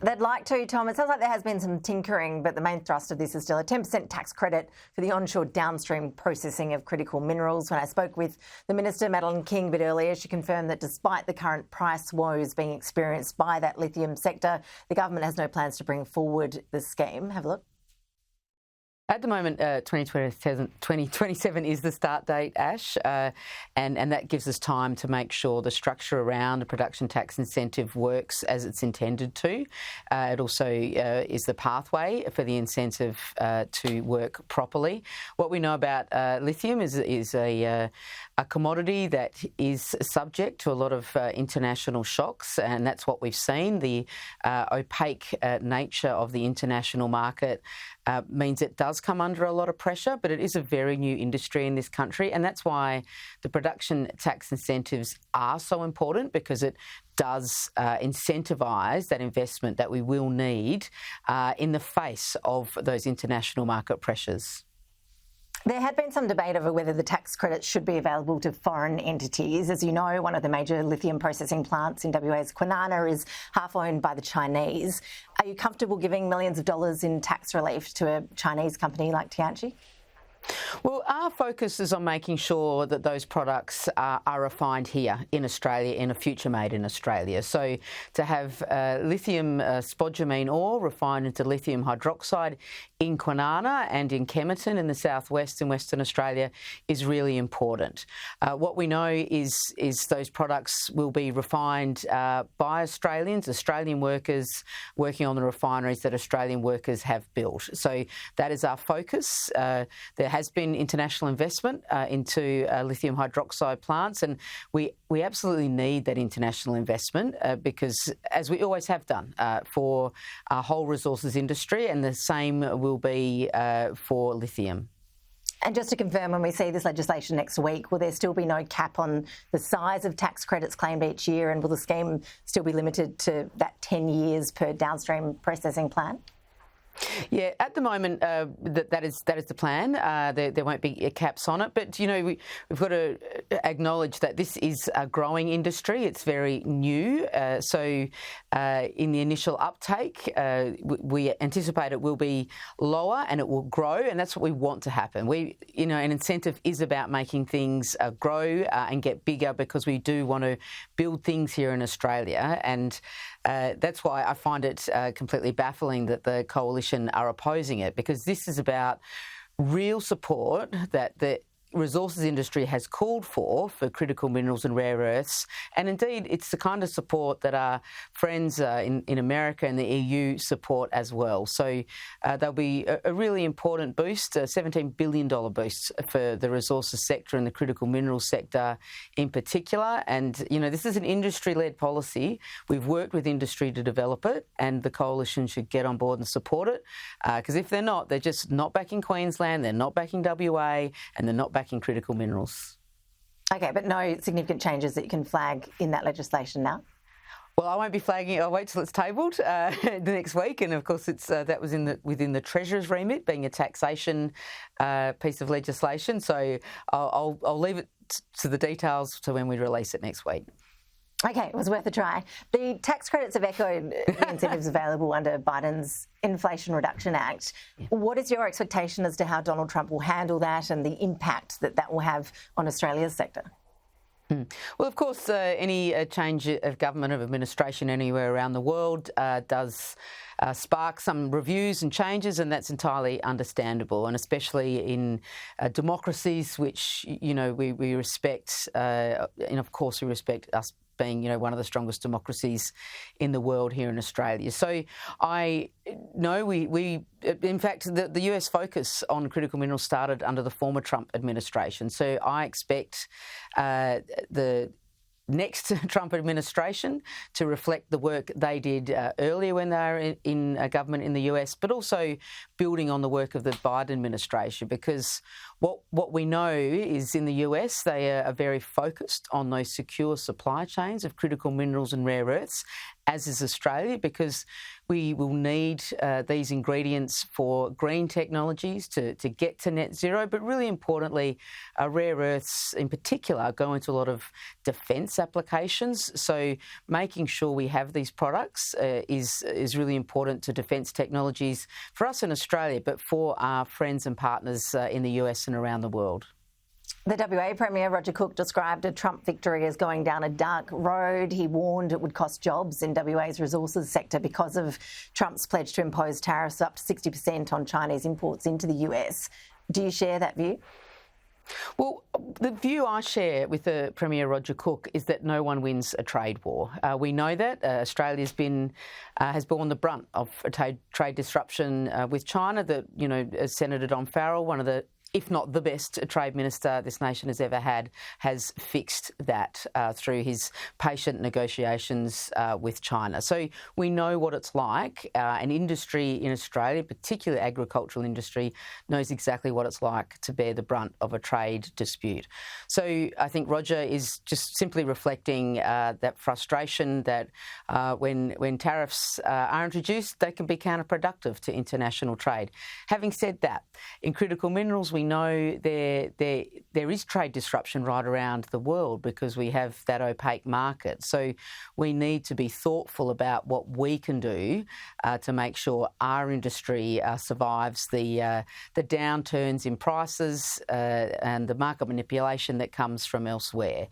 They'd like to, Tom. It sounds like there has been some tinkering, but the main thrust of this is still a 10% tax credit for the onshore downstream processing of critical minerals. When I spoke with the Minister Madeleine King a bit earlier, she confirmed that despite the current price woes being experienced by that lithium sector, the government has no plans to bring forward the scheme. Have a look. At the moment, 2027 is the start date, Ash, and that gives us time to make sure the structure around the production tax incentive works as it's intended to. It also is the pathway for the incentive to work properly. What we know about lithium is a commodity that is subject to a lot of international shocks, and that's what we've seen. The opaque nature of the international market means it does come under a lot of pressure, but it is a very new industry in this country, and that's why the production tax incentives are so important, because it does incentivise that investment that we will need in the face of those international market pressures. There had been some debate over whether the tax credits should be available to foreign entities. As you know, one of the major lithium processing plants in WA's Kwinana is half owned by the Chinese. Are you comfortable giving millions of dollars in tax relief to a Chinese company like Tianqi? Well, our focus is on making sure that those products are refined here in Australia, in a future made in Australia. So to have lithium spodumene ore refined into lithium hydroxide in Kwinana and in Kemerton in the southwest in Western Australia is really important. What we know is those products will be refined by Australians, Australian workers working on the refineries that Australian workers have built. So that is our focus. There has been international investment into lithium hydroxide plants, and we absolutely need that international investment because, as we always have done for our whole resources industry, and the same will be for lithium. And just to confirm, when we see this legislation next week, will there still be no cap on the size of tax credits claimed each year, and will the scheme still be limited to that 10 years per downstream processing plant? Yeah, at the moment, that is the plan. There won't be caps on it, but we've got to acknowledge that this is a growing industry. It's very new, so in the initial uptake, we anticipate it will be lower and it will grow, and that's what we want to happen. An incentive is about making things grow and get bigger, because we do want to build things here in Australia, and that's why I find it completely baffling that the coalition are opposing it, because this is about real support that the resources industry has called for critical minerals and rare earths, and indeed it's the kind of support that our friends in America and the EU support as well. So there'll be a really important boost, a $17 billion boost for the resources sector and the critical minerals sector in particular. And this is an industry-led policy. We've worked with industry to develop it, and the coalition should get on board and support it, because if they're not, they're just not backing Queensland, they're not backing WA, and they're not backing critical minerals. Okay, but no significant changes that you can flag in that legislation now? Well, I won't be flagging it. I'll wait till it's tabled the next week, and of course, it's that was within the Treasurer's remit, being a taxation piece of legislation. So I'll leave it to the details to when we release it next week. Okay, it was worth a try. The tax credits have echoed the incentives available under Biden's Inflation Reduction Act. Yeah. What is your expectation as to how Donald Trump will handle that and the impact that will have on Australia's sector? Well, of course, any change of government, of administration anywhere around the world does spark some reviews and changes, and that's entirely understandable, and especially in democracies, which, we respect, and of course we respect us being, one of the strongest democracies in the world here in Australia. So I know we in fact, the US focus on critical minerals started under the former Trump administration. So I expect the next Trump administration to reflect the work they did earlier when they were in government in the US, but also building on the work of the Biden administration, because what we know is in the US they are very focused on those secure supply chains of critical minerals and rare earths, as is Australia, because we will need these ingredients for green technologies to get to net zero. But really importantly, rare earths in particular go into a lot of defence applications. So making sure we have these products is really important to defence technologies for us in Australia, but for our friends and partners in the US and around the world. The WA Premier, Roger Cook, described a Trump victory as going down a dark road. He warned it would cost jobs in WA's resources sector because of Trump's pledge to impose tariffs up to 60% on Chinese imports into the US. Do you share that view? Well, the view I share with the Premier Roger Cook is that no one wins a trade war. We know that Australia's has borne the brunt of a trade disruption with China. That, you know, as Senator Don Farrell, one of the, if not the best trade minister this nation has ever had, has fixed that through his patient negotiations with China. So we know what it's like. An industry in Australia, particularly agricultural industry, knows exactly what it's like to bear the brunt of a trade dispute. So I think Roger is just simply reflecting that frustration that when tariffs are introduced, they can be counterproductive to international trade. Having said that, in critical minerals, we know there is trade disruption right around the world because we have that opaque market. So we need to be thoughtful about what we can do to make sure our industry survives the downturns in prices and the market manipulation that comes from elsewhere.